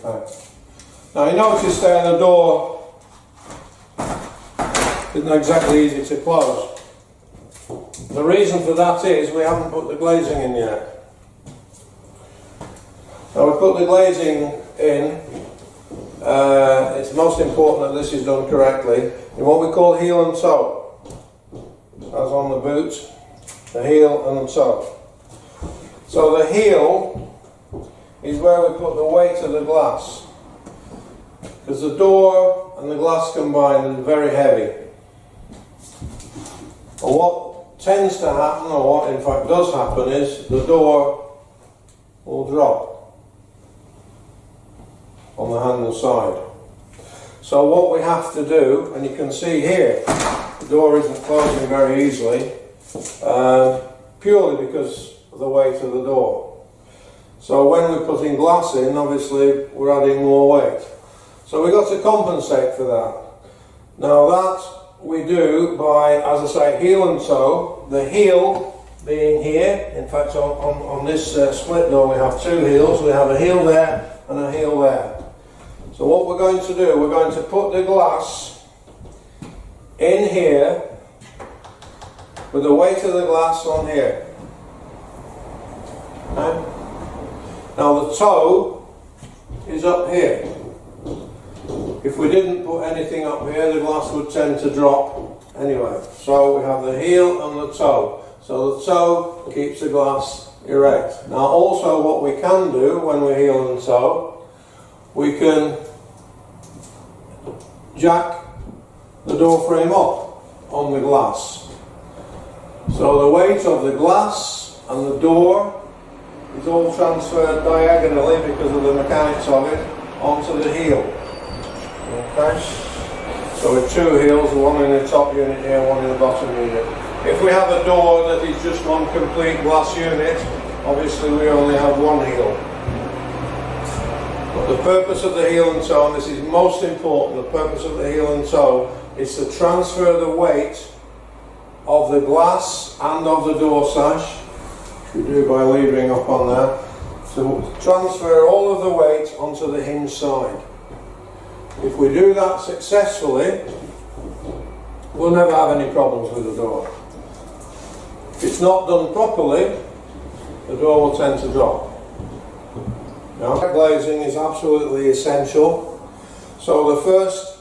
Okay. Now you notice there the door isn't exactly easy to close. The reason for that is we haven't put the glazing in yet. Now we put the glazing in, it's most important that this is done correctly, in what we call heel and toe. As on the boot, the heel and the toe. So the heel is where we put the weight of the glass, because the door and the glass combined is very heavy. And what tends to happen, or what in fact does happen, is the door will drop on the handle side. So what we have to do, and you can see here, the door isn't closing very easily, purely because of the weight of the door. So when we're putting glass in, obviously we're adding more weight. So we've got to compensate for that. Now that we do by, as I say, heel and toe, the heel being here. In fact, on this split door we have two heels. We have a heel there and a heel there. So what we're going to do, we're going to put the glass in here with the weight of the glass on here. Okay. Now the toe is up here. If we didn't put anything up here, the glass would tend to drop anyway. So we have the heel and the toe. So the toe keeps the glass erect. Now also what we can do when we heel and toe, we can jack the door frame up on the glass. So the weight of the glass and the door is all transferred diagonally because of the mechanics of it onto the heel. Okay, so with two heels, one in the top unit here, one in the bottom unit. If we have a door that is just one complete glass unit, obviously we only have one heel. But the purpose of the heel and toe, and this is most important, the purpose of the heel and toe is to transfer the weight of the glass and of the door sash, which we do by levering up on there, to transfer all of the weight onto the hinge side. If we do that successfully, we'll never have any problems with the door. If it's not done properly, the door will tend to drop. Now, glazing is absolutely essential. So the first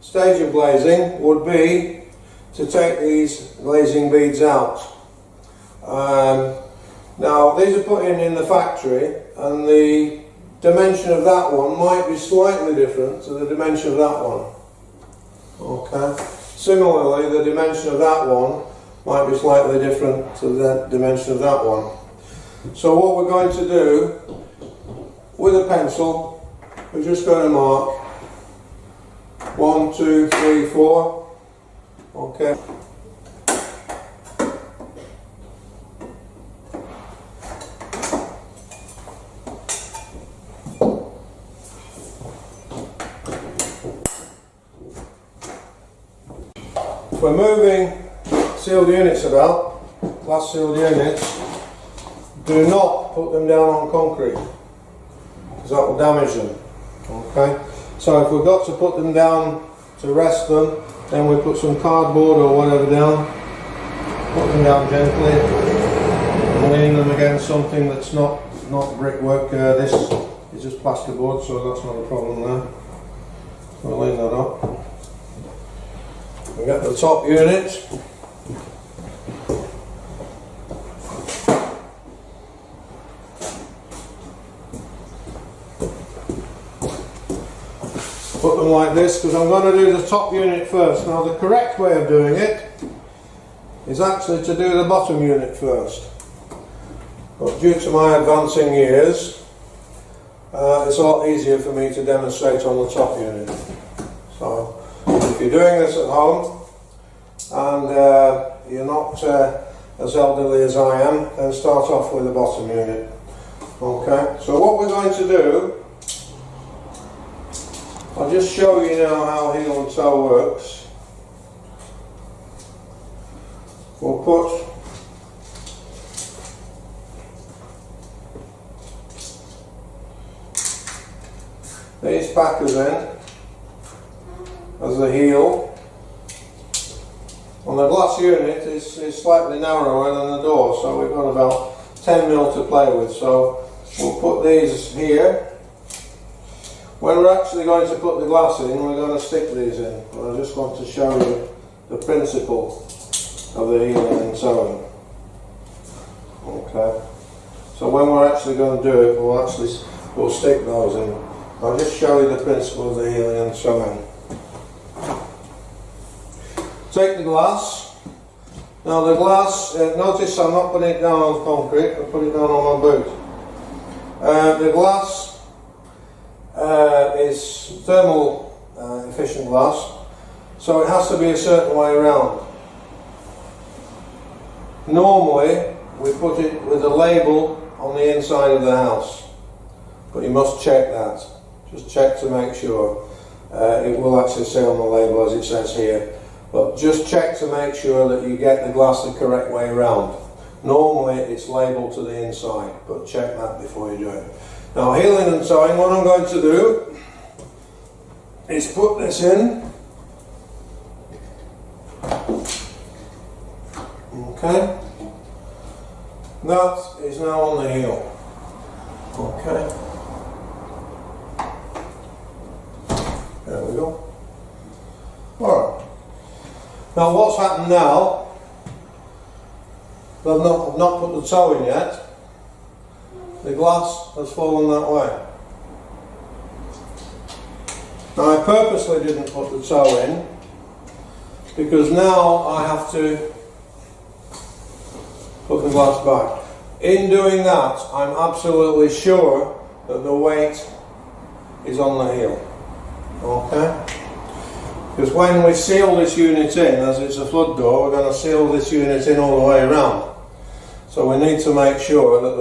stage of glazing would be to take these glazing beads out. Now these are put in the factory, and the dimension of that one might be slightly different to the dimension of that one. Okay. Similarly, the dimension of that one might be slightly different to the dimension of that one. So what we're going to do with a pencil, we're just going to mark 1, 2, 3, 4. Okay. If we're moving sealed units about, glass sealed units, do not put them down on concrete, because that will damage them. Okay, so if we've got to put them down to rest them, then we put some cardboard or whatever down, put them down gently, and lean them against something that's not brickwork. This is just plasterboard, so that's not a problem there. So we'll lean that up. We get the top unit. Put them like this, because I'm going to do the top unit first. Now the correct way of doing it is actually to do the bottom unit first. But due to my advancing years, it's a lot easier for me to demonstrate on the top unit. So if you're doing this at home and you're not as elderly as I am, then start off with the bottom unit. Okay, so what we're going to do, I'll just show you now how heel and toe works. We'll put these backers in as the heel. And the glass unit is slightly narrower than the door, so we've got about 10mm to play with. So we'll put these here. When we're actually going to put the glass in, we're going to stick these in. I just want to show you the principle of the heeling and sewing. Okay. So when we're actually going to do it, we'll stick those in. I'll just show you the principle of the heeling and sewing. Take the glass. Now the glass, notice I'm not putting it down on concrete, I put it down on my boot. The glass is thermal efficient glass, so it has to be a certain way around. Normally we put it with a label on the inside of the house, but you must check that. Just check to make sure. It will actually say on the label as it says here, but just check to make sure that you get the glass the correct way around. Normally it's labelled to the inside, but check that before you do it. Now heeling and sewing, what I'm going to do is put this in. Okay. That is now on the heel. Okay. There we go. Alright. Now what's happened now, I've not put the toe in yet, the glass has fallen that way. Now I purposely didn't put the toe in, because now I have to put the glass back. In doing that, I'm absolutely sure that the weight is on the heel. Okay? Because when we seal this unit in, as it's a flood door, we're going to seal this unit in all the way around. So we need to make sure that